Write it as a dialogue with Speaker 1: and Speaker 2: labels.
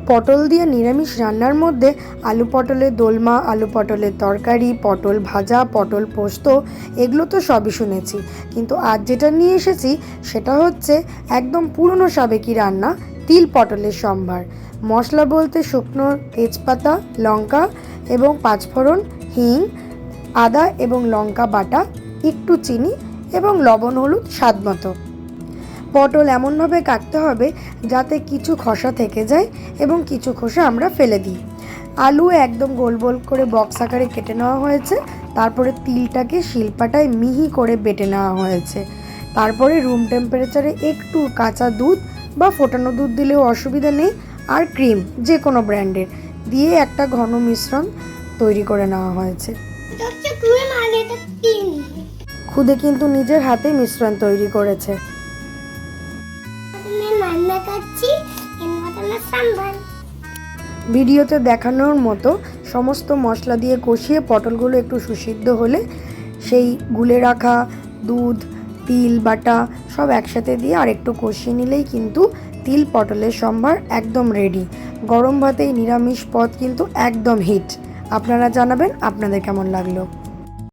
Speaker 1: পটল দিয়ে নিরামিষ রান্নার মধ্যে আলু পটলের দোলমা, আলু পটলের তরকারি, পটল ভাজা, পটল পোস্ত, এগুলো তো সবই শুনেছি, কিন্তু আজ যেটা নিয়ে এসেছি সেটা হচ্ছে একদম পুরনো সাবেকি রান্না, তিল পটলের সম্ভার। মশলা বলতে শুকনো তেজপাতা, লঙ্কা এবং পাঁচফোড়ন, হিং, আদা এবং লঙ্কা বাটা, একটু চিনি এবং লবণ হলুদ স্বাদ মতো। পটল এমনভাবে কাটতে হবে যাতে কিছু খোসা থেকে যায় এবং কিছু খোসা আমরা ফেলে দিই। আলু একদম গোল গোল করে বক্স আকারে কেটে নেওয়া হয়েছে। তারপরে তিলটাকে শিলপাটায় মিহি করে বেটে নেওয়া হয়েছে। তারপরে রুম টেম্পারেচারে একটু কাঁচা দুধ বা ফোটানো দুধ দিলেও অসুবিধা নেই, আর ক্রিম যে কোনো ব্র্যান্ডের দিয়ে একটা ঘন মিশ্রণ তৈরি করে নেওয়া হয়েছে। খুদে কিন্তু নিজের হাতে মিশ্রণ তৈরি করেছে। ভিডিওতে দেখানোর মতো সমস্ত মশলা দিয়ে কষিয়ে পটলগুলো একটু সুসিদ্ধ হলে সেই গুলে রাখা দুধ, তিল বাটা সব একসাথে দিয়ে আর একটু কষিয়ে নিলেই কিন্তু তিল পটলের সম্ভার একদম রেডি। গরম ভাতে নিরামিষ পদ কিন্তু একদম হিট। আপনারা জানাবেন আপনাদের কেমন লাগলো।